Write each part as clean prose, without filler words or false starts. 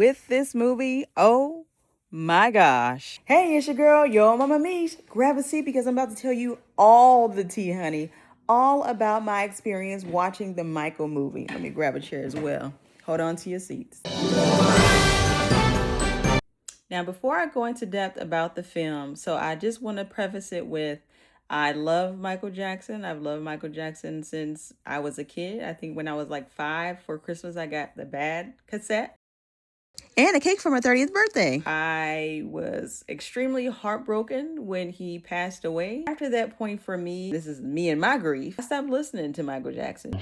with this movie. Oh my gosh. Hey, it's your girl, Yo Mama Meesh. Grab a seat because I'm about to tell you all the tea, honey. All about my experience watching the Michael movie. Let me grab a chair as well. Hold on to your seats. Now, before I go into depth about the film, so I just want to preface it with I love Michael Jackson. I've loved Michael Jackson since I was a kid. I think when I was like 5 for Christmas, I got the Bad cassette. And a cake for my 30th birthday. I was extremely heartbroken when he passed away. After that point for me, this is me and my grief, I stopped listening to Michael Jackson.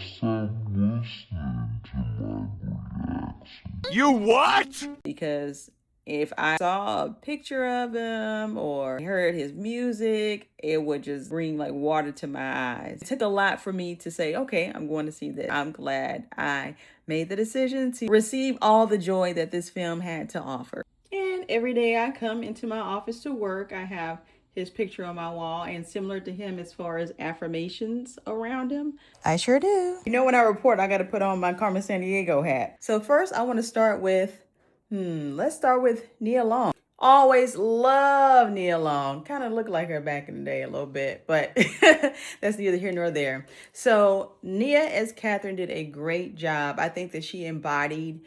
You what? Because if I saw a picture of him or heard his music, it would just bring like water to my eyes. It took a lot for me to say, okay, I'm going to see this. I'm glad I made the decision to receive all the joy that this film had to offer. And every day I come into my office to work, I have his picture on my wall, and similar to him as far as affirmations around him. I sure do. You know, when I report, I got to put on my Carmen Sandiego hat. So first I want to start with, let's start with Nia Long. Always love Nia Long. Kind of looked like her back in the day a little bit, but that's neither here nor there. So Nia as Catherine did a great job. I think that she embodied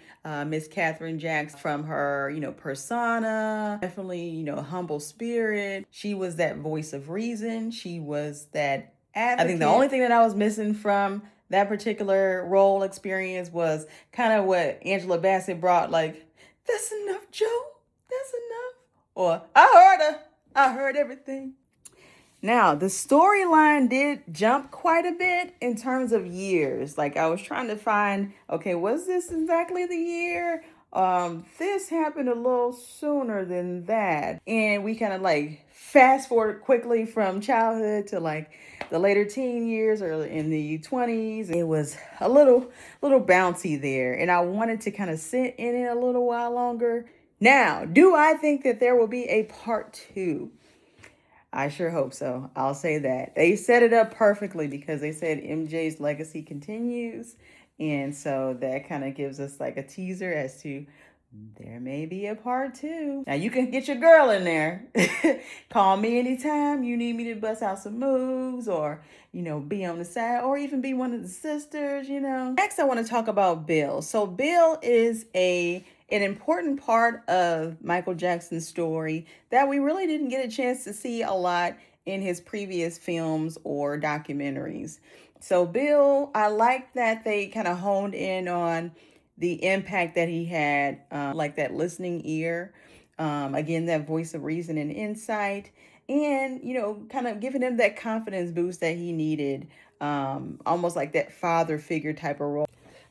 Miss Catherine Jackson from her, persona. Definitely, humble spirit. She was that voice of reason. She was that advocate. I think the only thing that I was missing from that particular role experience was kind of what Angela Bassett brought, like, that's enough, Joe. That's enough. Or, I heard her. I heard everything. Now, the storyline did jump quite a bit in terms of years. Like, I was trying to find, okay, was this exactly the year? This happened a little sooner than that. And we kind of like fast forward quickly from childhood to like the later teen years or in the 20s. It was a little bouncy there. And I wanted to kind of sit in it a little while longer. Now, do I think that there will be a part 2? I sure hope so. I'll say that. They set it up perfectly because they said MJ's legacy continues. And so that kind of gives us like a teaser as to there may be a part 2. Now you can get your girl in there. Call me anytime you need me to bust out some moves or, be on the side or even be one of the sisters, Next, I want to talk about Bill. So Bill is an important part of Michael Jackson's story that we really didn't get a chance to see a lot in his previous films or documentaries. So Bill, I like that they kind of honed in on the impact that he had, like that listening ear, again, that voice of reason and insight, and, kind of giving him that confidence boost that he needed, almost like that father figure type of role.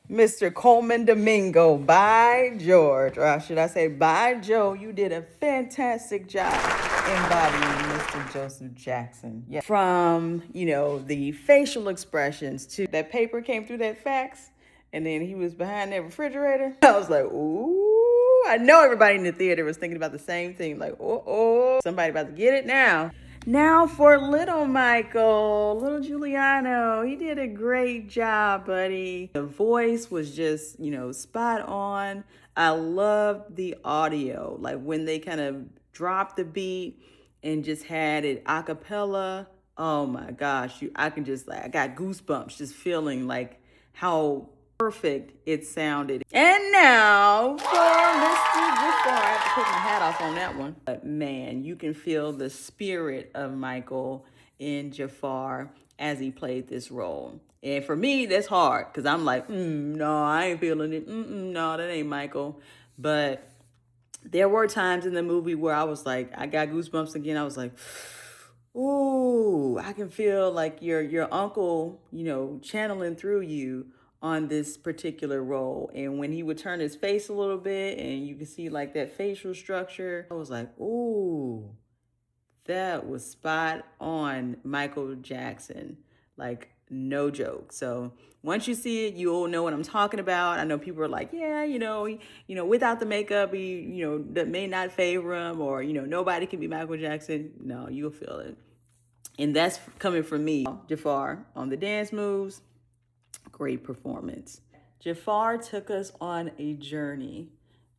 Mr. Coleman Domingo, by George, or should I say by Joe, you did a fantastic job embodying Mr. Joseph Jackson. Yeah. From, the facial expressions to that paper came through that fax, and then he was behind that refrigerator. I was like, ooh, I know everybody in the theater was thinking about the same thing. Like, oh, somebody about to get it now. Now for little Michael, little Giuliano, he did a great job, buddy. The voice was just, spot on. I loved the audio, like when they kind of dropped the beat and just had it a cappella. Oh my gosh, I can just I got goosebumps just feeling like how perfect it sounded. And now for Mr. Jafar. I have to take my hat off on that one. But man, you can feel the spirit of Michael in Jafar as he played this role. And for me, that's hard because I'm like, no, I ain't feeling it. No, that ain't Michael. But there were times in the movie where I was like, I got goosebumps again. I was like, ooh, I can feel like your uncle, channeling through you on this particular role. And when he would turn his face a little bit and you can see like that facial structure, I was like, ooh, that was spot on Michael Jackson. Like, no joke. So once you see it, you'll know what I'm talking about. I know people are like, yeah, without the makeup, that may not favor him, or, nobody can be Michael Jackson. No, you'll feel it. And that's coming from me. Jafar on the dance moves, great performance. Jafar took us on a journey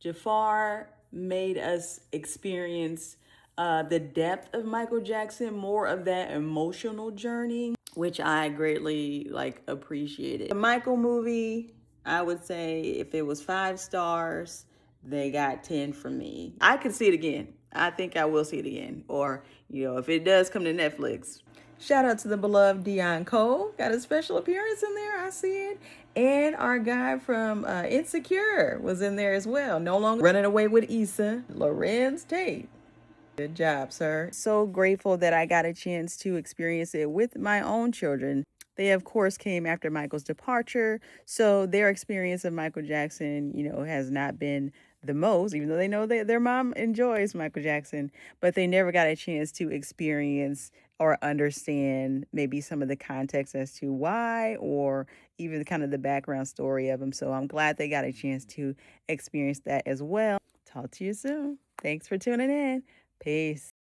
Jafar made us experience the depth of Michael Jackson, more of that emotional journey, which I greatly appreciated. The Michael movie, I would say if it was 5 stars, they got 10 from me. I could see it again. I think I will see it again. Or, if it does come to Netflix. Shout out to the beloved Dion Cole. Got a special appearance in there. I see it. And our guy from Insecure was in there as well. No longer running away with Issa. Lorenz Tate. Good job, sir. So grateful that I got a chance to experience it with my own children. They, of course, came after Michael's departure. So their experience of Michael Jackson, has not been the most, even though they know that their mom enjoys Michael Jackson, but they never got a chance to experience or understand maybe some of the context as to why, or even kind of the background story of him. So I'm glad they got a chance to experience that as well. Talk to you soon. Thanks for tuning in. Peace.